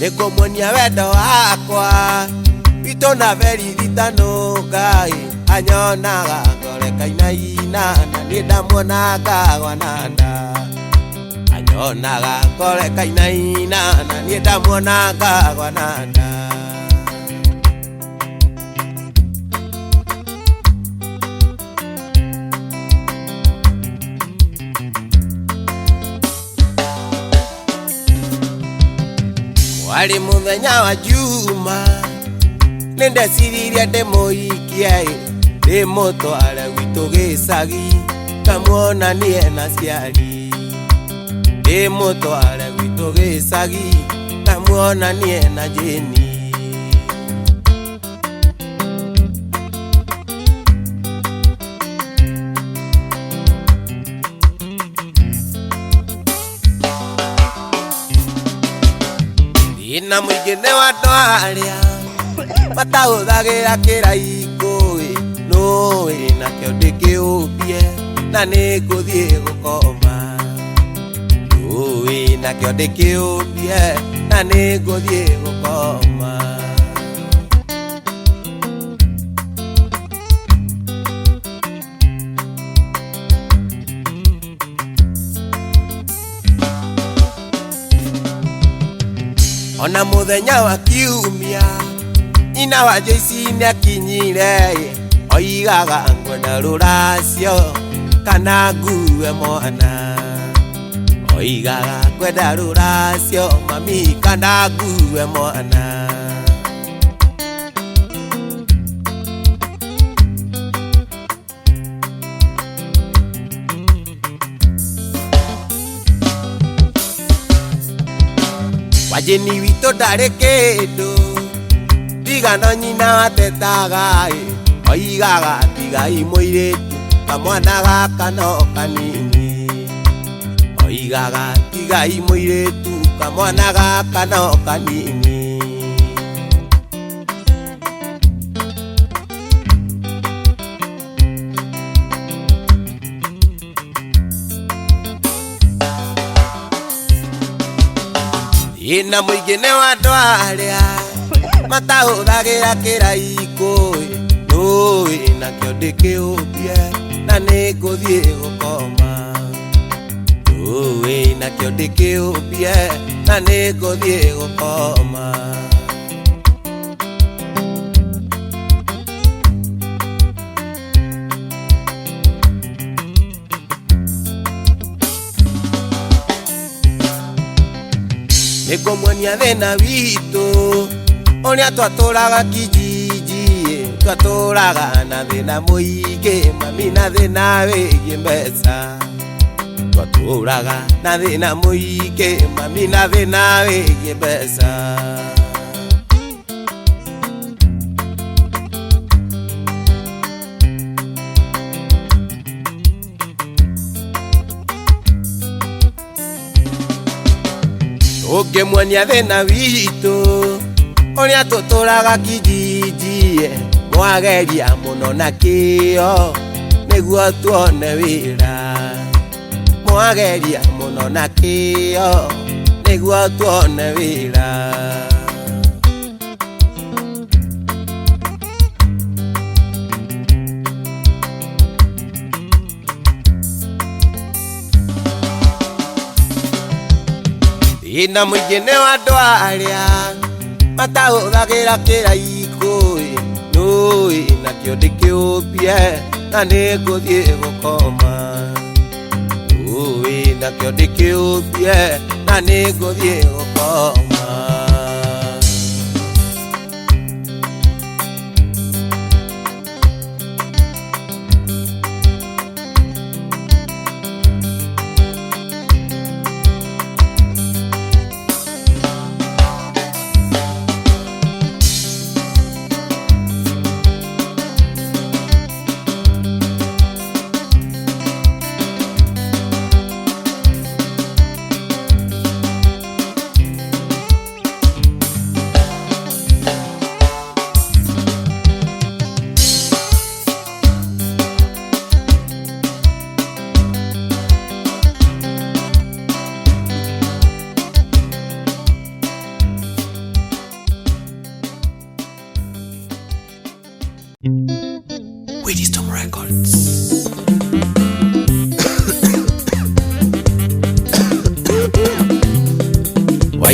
Nĩkũmuonia wendo wakwa witũ na veritha no Ngai anyonaga ngorekainaina na niĩ ndamuona ngagwa na nda. Anyonaga ngorekainaina na niĩ ndamuona ngagwa na nda. Wali muthenya wa juma nĩndeciririe ndĩmũhikie ndĩmũtware gwitũ gĩcagi ngamuonanie na ciari. Ndĩmũtware gwitũ gĩcagi ngamuonanie na Jeni. Ina mũingĩ wa andũ arĩa matahũthagĩra kĩraiko nũĩ nakĩo ndĩkĩũmbie na nĩngũthiĩ gũkoma. Nũĩ nakĩo ndĩkĩũmbie na nĩngũthiĩ gũkoma. Ona mũthenya wa kiumia nyina wa Joyce nĩakinyire oigaga ngwenda rũracio kana ngue mwana. Oigaga ngwenda rũracio mami kana ngue mwana. Wa Jeni witũ ndarĩ kĩndũ ndigano nyina watetaga oigaga tigai mũirĩtu kamwana gaka no kanini. Oigaga tigai mũirĩtu kamwana gaka no kanini. Ina mũingĩ wa andũ arĩa matahũthagĩra kĩraiko nũĩ nakĩo ndĩkĩũmbie na nĩngũthiĩ gũkoma. Nũĩ nakĩo ndĩkĩũmbie na nĩngũthiĩ gũkoma. Nĩngũmuonia thĩna witũ ũrĩa twatũraga kijiji. Twatũraga na thĩna mũingĩ mami na thĩna wĩgiĩ mbeca. Twatũraga na thĩna mũingĩ mami na thĩna wĩgiĩ mbeca. Ũngĩmuonia thĩna witũ ũrĩa tũtũraga kijiji mwageria mũno na kĩo nĩguo tuone wĩra. Mwageria mũno na kĩo nĩguo tuone wĩra. Ina mũingĩ wa andũ arĩa matahũthagĩra kĩraiko nũĩ nakĩo ndĩkĩũmbie na nĩngũthiĩ gũkoma. Nũĩ nakĩo ndĩkĩũmbie na nĩngũthiĩ gũkoma.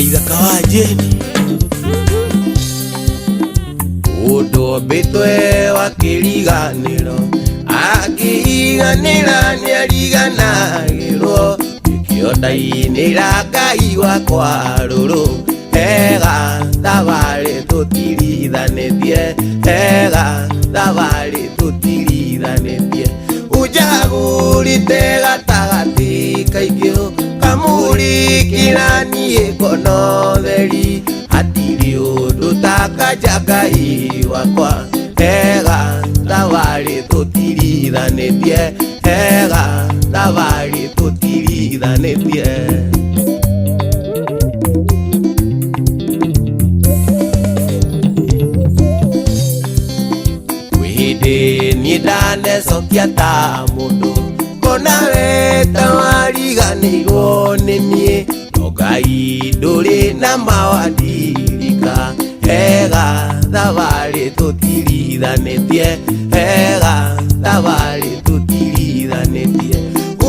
Waithaka wa Jeni Udo betwe wa kiriganiro Akiganira niariganagirwo Ikiondainira Ngai wakwa ruru Ega thabari tutirithanĩtie Ega thabari tutirithanĩtie Ujagurite gatagati kaikio Kamurikira niĩ ngono theri Hatirĩ ũndũ takanja Ngai wakwa Ega thabari tutirithanĩtie Ega thabari tutirithanĩtie Ni dane sokia ta mundu Kona weta wariganirwo nĩ niĩ Ngai ndũrĩ na mawadirika Ega thabari tutirithanĩtie Ega thabari tutirithanĩtie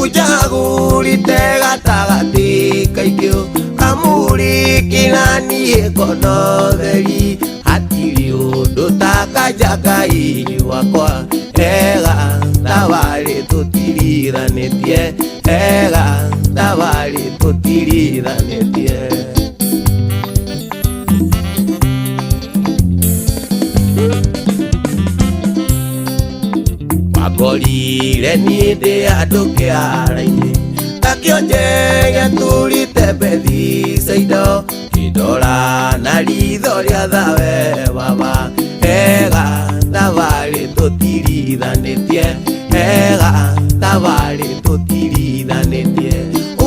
Ujagurite gatagati kaikio Kamurikira niĩ ngono theri Hatirĩ ũndũ takanja Ngai wakwa Ega thabari tutirithanĩtie Ega thabari tutirithanĩtie Wangorire niĩ ndĩ andũ kĩara-inĩ Takĩonje turite bethica indo Kĩndora na ritho rĩa thawe baba Ega thabari tutirithanĩtie Ega thabari tutirithanĩtie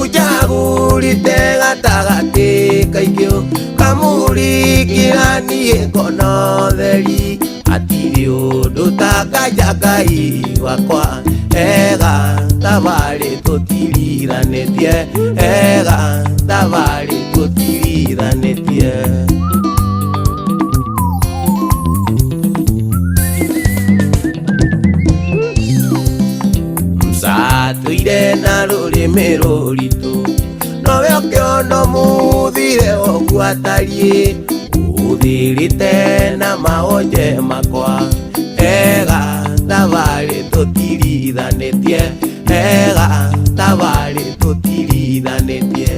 Ujagurite gatagati kaikio Kamurikira niĩ ngono theri Hatirĩ ũndũ takanja Ngai wakwa Ega thabari tutirithanĩtie Ega thabari tutirithanĩtie Msatuire na rũrĩmĩ rũritũ Nowe ũkĩona mũthire ũguo atariĩ Ũthirĩte na maonje makwa Ega thabari tutirithanĩtie Ega thabari tutirithanĩtie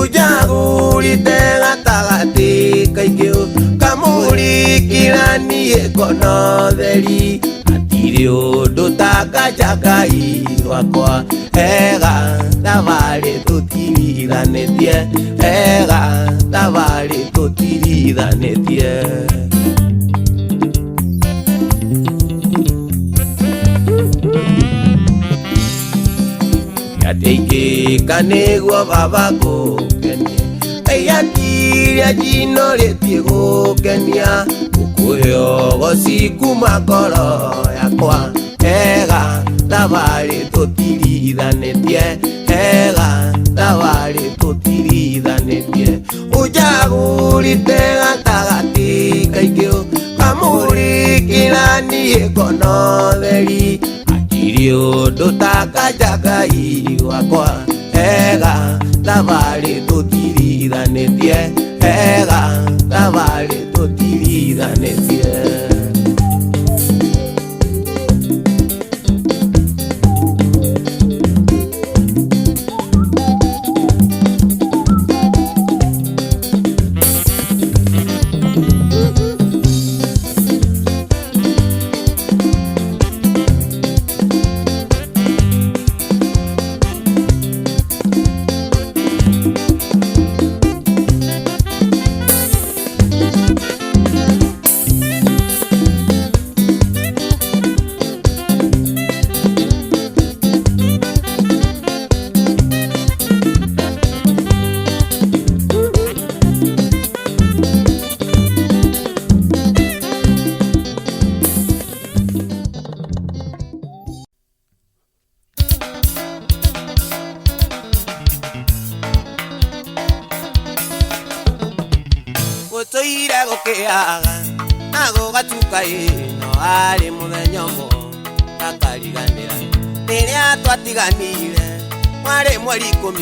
Ujagurite gatagati kaikio Kamurikira niĩ ngono theri Hatirĩ ũndũ takanja Ngai wakwa Ega thabari tutirithanĩtie Ega thabari tutirithanĩtie Yateikĩka nĩguo baba gũkenie Eyatiria jino rĩtie gũkenia Gũkũhe ũgoci kuma ngoro yakwa Ega thabari tutirithanĩtie Ega thabari tutirithanĩtie Ujagurite gatagati kaikio Kamurikira niĩ ngono theri Hatirĩ ũndũ takanja Ngai wakwa Ega thabari tutirithanĩtie Ega thabari tutirithanĩtie Gutoire gukiaga na gugatuka ino ari muthenya mo akariganira riria twatiganire mwari mweri 10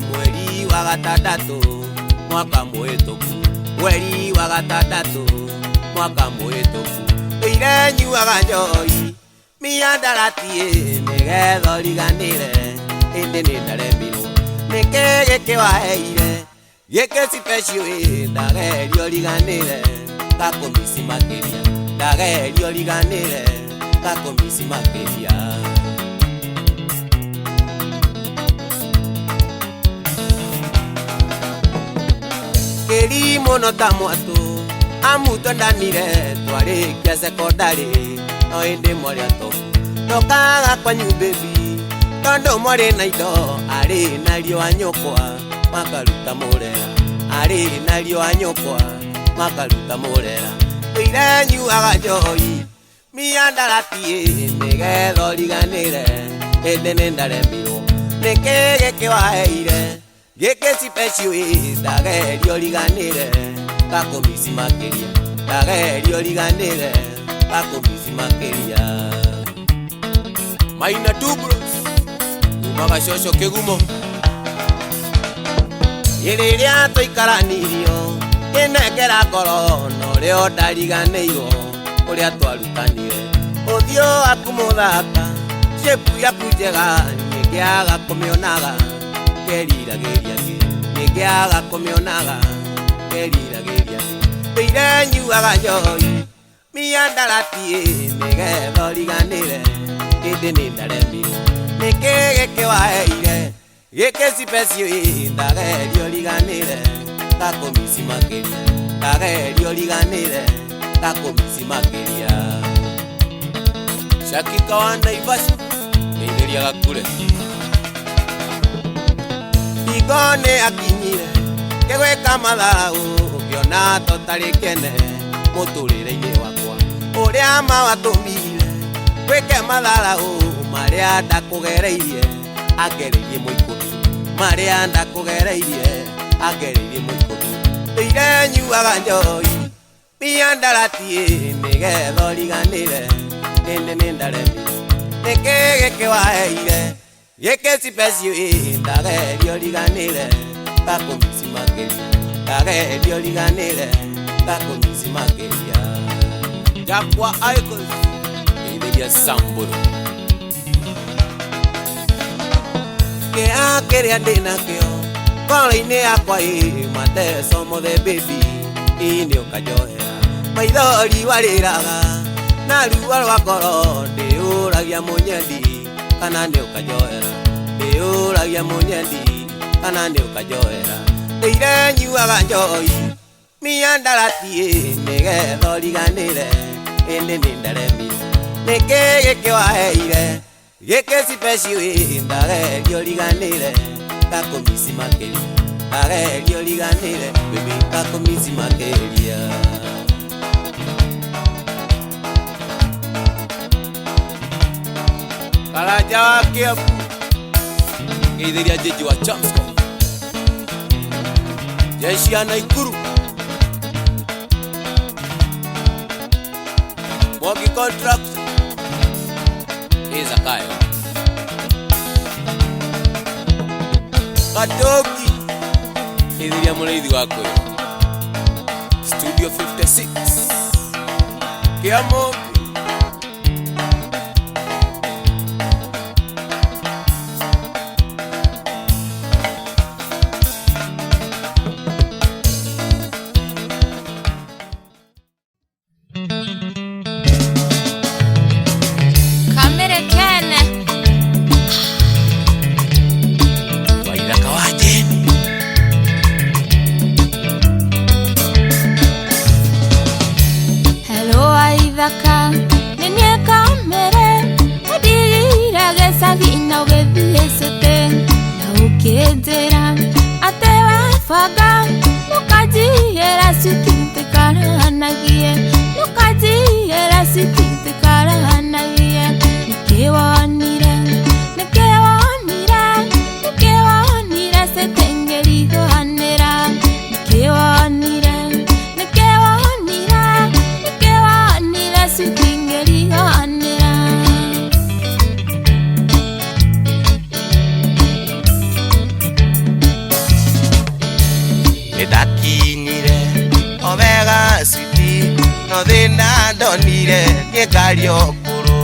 mweri wa gatandatu mwaka muhituku mweri wa gatandatu mwaka muhituku ire nyuaga njoi miandaratie nigetha riganire indi ni ndaremirwo niki giki waheire giki special ndagerio riganire gakumisi makiria ndagerio riganire gakumisi makiria Mono tamuatu amuto ndanire twarikia sekondari no indi moria tofu ndokaga kwanyu baby tondo mori na indo ari na riwa nyokwa makaruta murera ari na riwa nyokwa makaruta murera ire nyuaga njoi miandaratie nigetha riganire indi ni ndaremirwo niki giki waheire giki special ndagerio riganire gakumisi makiria ndagerio riganire gakumisi makiria maina tubros umaga shosho kigumo iriria tuikaranirio inengera ngoro no rio ndariganirwo uria twarutanire uthio aku muthaka shepu yaku njega ngiaga kumionaga keriragiria ngiaga kumionaga keriragiria ire nyuaga njoi miandaratie nigetha riganire indi ni ndaremirwo niki giki waheire giki special ndagerio riganire gakumisi makiria ndagerio riganire gakumisi makiria Shakika wa Naivasha iriria gakure igone akinyire kegweka matharau ukiona totarikene muturire-ini wakwa uria mawatumire gwike matharau maria ndakugereirie agereirie muikumi maria ndakugereirie agereirie muikumi ire nyuaga njoi miandaratie nigetha riganire indi ni ndaremirwo niki giki waheire giki special ndagerio riganire gakumisi makiria ndagerio riganire gakumisi makiria Jakwa Icons iriria Samburu kiria ndinakio ngoro-ini yakwa mateso mothe baby ini ukanjohera maithori wariraga na ruo rwa ngoro ndiuragia munyendi kana ni ukanjohera ndiuragia munyendi kana ni ukanjohera ire nyuaga njoi miandaratie nigetha riganire indi ni ndaremirwo niki giki waheire giki special ndagerio riganire gakumisi makiria ndagerio riganire baby gakumisi makiria Karaja wa Kiambu Geithiria Jeji wa Chamsko Jeshi ya Naikuru Mogi Contract Izakayo Katoki Geithiria Mureithi wako Studio 56 Kiambu Nidakinyire Omega City no thina ndonire nie ngari okuru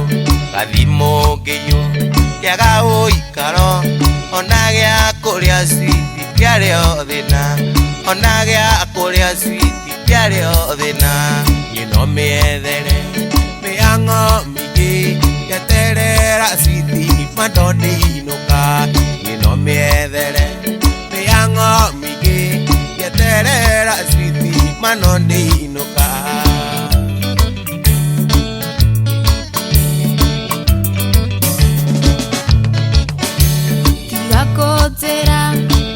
gathimo ngiyo kiaga uikaro ona gia kuria city kiario thina ona gia kuria city kiario thina nyino miethere miango migi yeterera city madoni inuka nyino miethere miango migi yeterera city manonde inuka tigakotera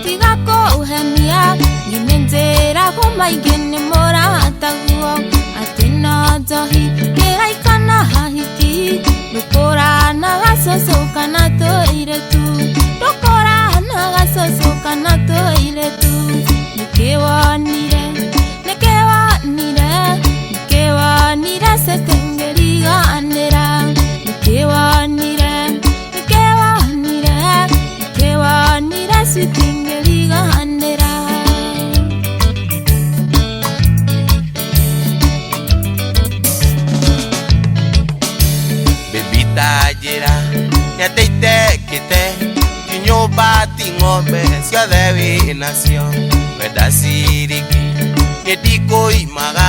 tigako uhenia nimenzera kumaigene mora ataguo atena johi keraikana hahiki lukora na gasosoka na toire tu lukora na gasosoka na toire tu nikiwanire setengeriga anera nikiwanire setengeriga anera bebita jera yateite kite kinyumba tingombe cia dewi nacio wenda siriki ngediko imaga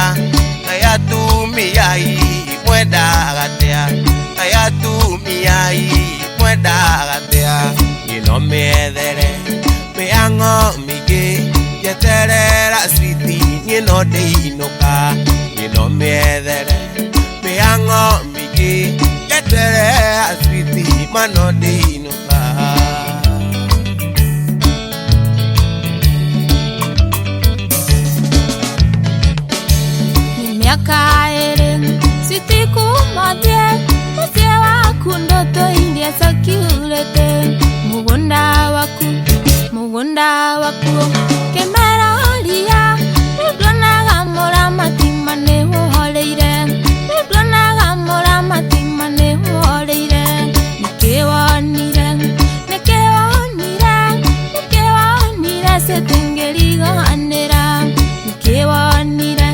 ayatumiyai mwenda gatea ayatumiyai mwenda gatea nyino miethere miango migi yeterera city nyino ndeinuka nyino miethere miango migi yeterera city mano ndeinuka kaere sitiku madie usewa kundoto india sakiulete mugunda waku kemeralia udona mora matimane holeire udona mora matimane holeire nikiwanire setengeriga anera nikiwanire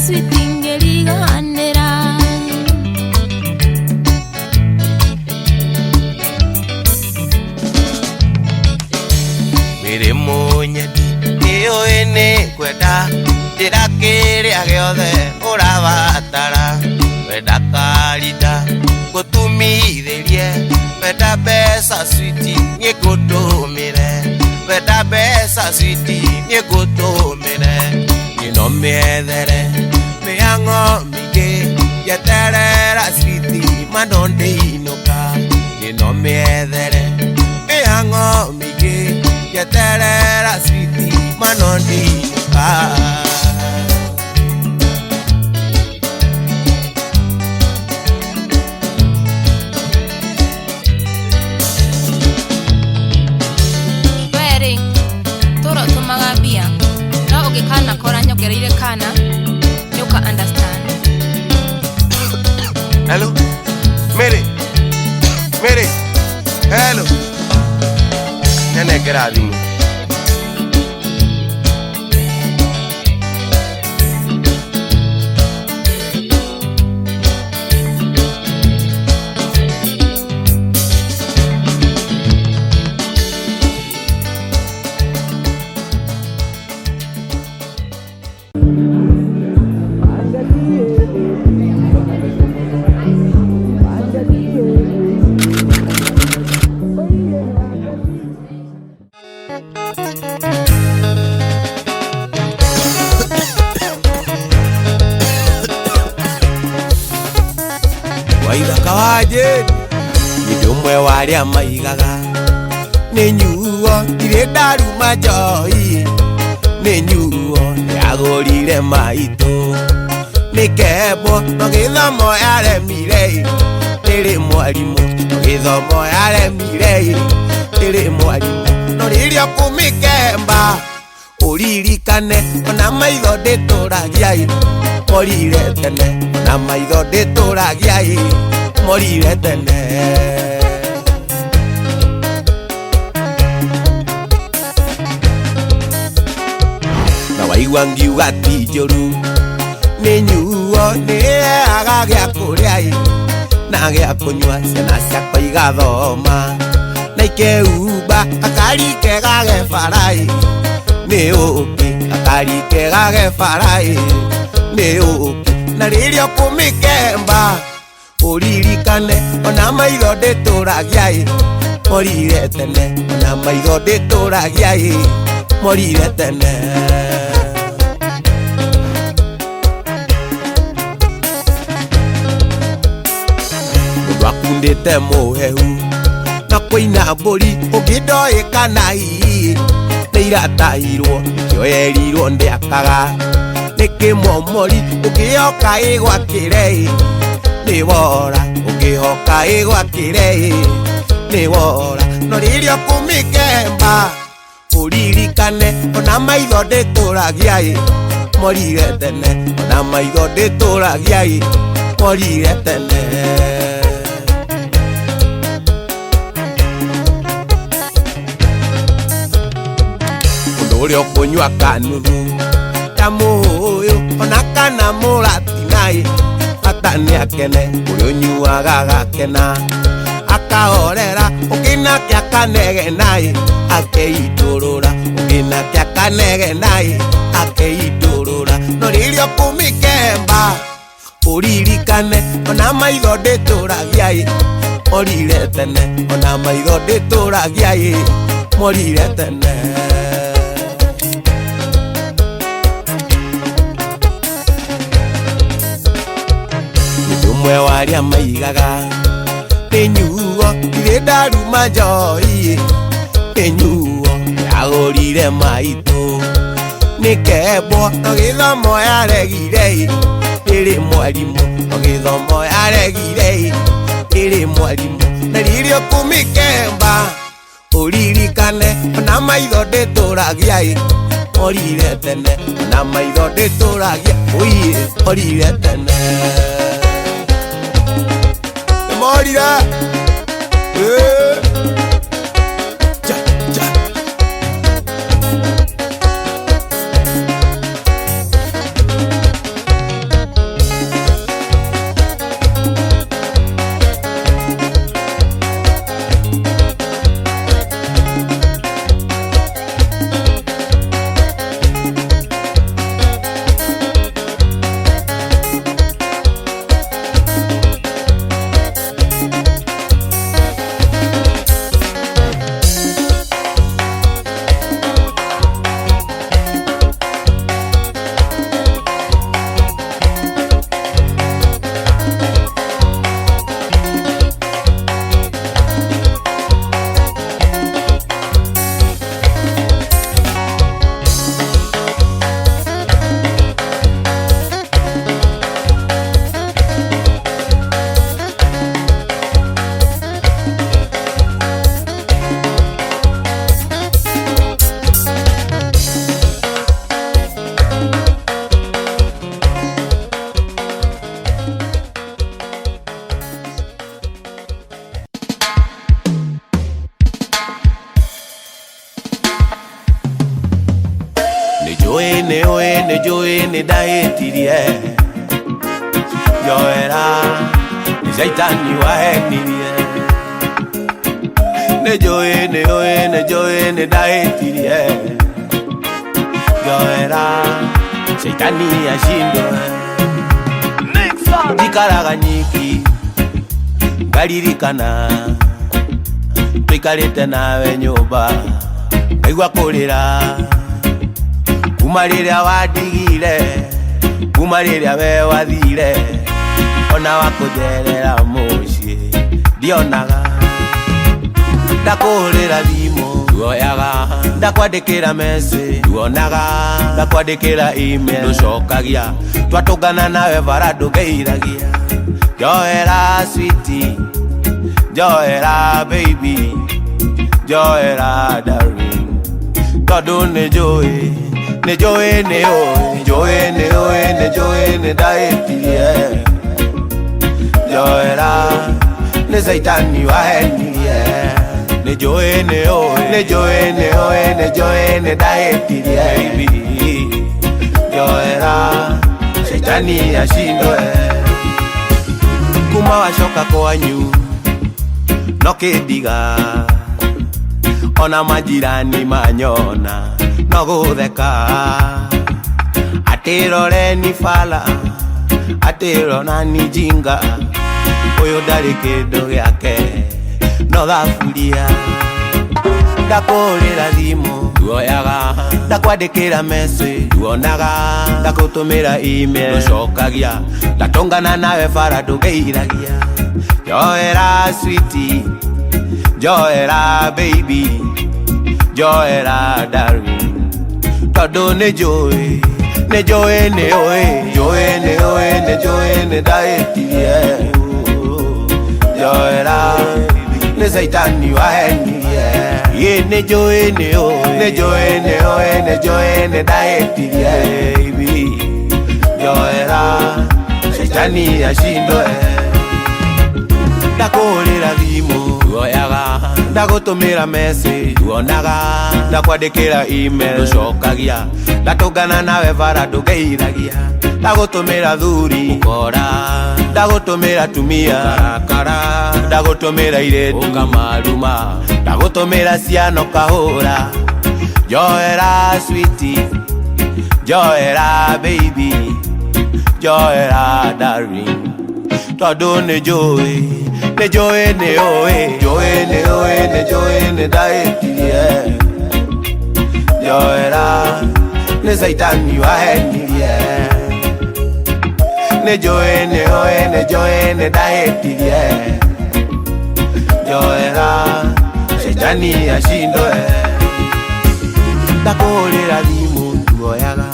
sweetingeriga anera mere munyedi niyo ene kwenda ndirakiria giothe urabatara wenda karida gutumithirie wenda mbeca switi nigutumire wenda mbeca switi nigutumire nyino miethere miango migi yeterera city manonde inuka nyino miethere miango migi yeterera city manonde inuka wedding toro tumagambia no ugikana kora nyogereire kana understand. Hello, Mary, hello. Nene gradi. Kawaje idumwe waria maigaga nenyuo irendaru majoi nenyuo yagorire maito nikebo nogithomo yaremire iri mwarimu nogithomo yaremire iri mwarimu noririo kumikemba uririkane ona maitho ndituragiai morire tene ona maitho ndituragiai morire tene waigua ngiuga ti njũru nĩ nyuo nĩheaga gĩa kũrĩa na gĩa kũnyua ciana ciakwa igathoma na ikeumba gakari kega ge bara nĩ ũkĩ gakari kega ge bara nĩ ũkĩ na rĩrĩa ũkũmĩkemba ũririkane ona maitho ndĩtũragia morire tene ona maitho ndĩtũragia morire tene mũndũ akundĩte mũhehu na kũina mbũri ũngĩ ndoĩ kana hihi nĩ iratahirwo nĩkĩo yerirwo ndĩakaga nĩ kĩmomori ũngĩhoka ĩgwakĩre nĩ wora ũngĩhoka ĩgwakĩre nĩ wora no rĩrĩa ũkũmĩkemba ũririkane ona maitho ndĩtũragia morire tene ona maitho ndĩtũragia morire tene mũndũ ũrĩa ũkũnyua kanuthu ta mũhũyũ ona kana mũratina ata nĩ akene ũrĩa ũnyuaga gakena akahorera ũngĩnake akanegena akeitũrũra ũngĩnake akanegena akeitũrũra no rĩrĩa ũkũmĩkemba ũririkane ona maitho ndĩtũragia morire tene ona maitho ndĩtũragia morire tene ũmwe warĩa maigaga nĩ nyuo irĩ ndaruma njoi nĩ nyuo yagũrire maitũ nĩ kembwo no gĩthomo yaregire ĩrĩ mwarimũ no gĩthomo yaregire ĩrĩ mwarimũ na rĩrĩa ũkũmĩkemba ũririkane ona maitho ndĩtũragia morire tene ona maitho ndĩtũragia morire tene morira ja ja Nĩjũĩ nĩndahĩtirie njoera nĩ Shaitani wahenirie nĩjũĩ nĩndahĩtirie njoera Shaitani ashindwe ndikaraga nyiki ngaririkana tũikarĩte nawe nyũmba ngaigua kũrĩra kuma rĩrĩa wandigire kuma rĩrĩa we wathire ona wakũnjerera mũciĩ ndionaga ndakũhũrĩra thimũ nduoyaga ndakwandĩkĩra message nduonaga ndakwandĩkĩra email ndũcokagia twatũngana nawe bara ndũngeiragia njoera sweetie njoera baby njoera darling tondũ nĩjũĩ nĩndahĩtirie njoera nĩ Shaitani wahenirie nĩjũĩ nĩndahĩtirie Joera, shetani ashindwe. Kuma washoka kwanyu no kidiga, ona majirani manyona no gutheka. Atirore ni fala, atirona ni jinga, uyu ndari kindu giake no thaburia. Ndakurira thimu nduoyaga, ndakwandikira message nduonaga, ndagutumira email nducokagia, ndatongana nawe bara ndugeiragia. Joera sweetie, Joera baby, Joera darling, tondu ni njui, ni njui ni ui, njui ni ui, ni njui ni ndaitirie. Joera ni saitani wahenirie, ye ni njui ni ui, ni njui ni ui, ni njui ni ndaitirie. Joera saitani ashindwe. Ndakurira thimu nduoyaga, ndagutumira message nduonaga, ndakwandikira email nducokagia, ndatongana nawe bara ndugeiragia. Ndagutumira thuri ukora, ndagutumira tumia karakara, ndagutumira iretu kamaruma, ndagutumira ciano kahura. Joera sweetie, Joera baby, Joera darling, tondu ni njui, ni njui ni ui, njui ni ui, ni njui ni ndaitirie. Joera ni saitani wahenirie, ni njui ni ui, ni njui ni ndaitirie. Joera saitani ashindwe. Ndakurira thimu nduoyaga,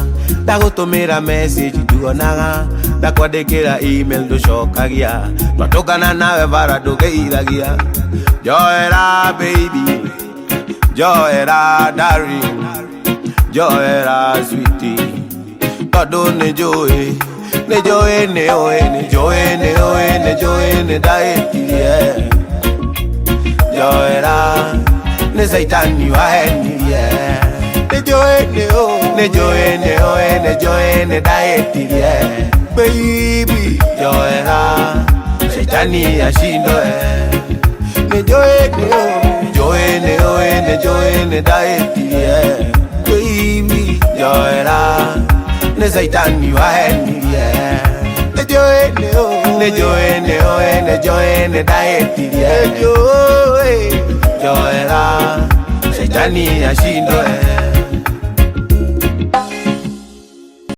ndagutumira message nduonaga, ndakwandikira email nducokagia, twatongana nawe bara ndugeiragia. Joera baby, Joera darling, Joera sweetie, tondu ni njui, ni njui ni ui, ni njui ni ui, ni njui ni ndaitirie. Joera ni saitani wahenirie, ni njui ni ui, ni njui ni ui, ni njui ni ndaitirie. Baby, Joera saitani ashindwe. Ni njui ni ui, njui ni ui, ni njui ni ndaitirie. Baby, Joera ni saitani wahenirie, ni njui ni ui, ni njui ni ui, ni njui ni ndaitirie. Joera saitani ashindwe.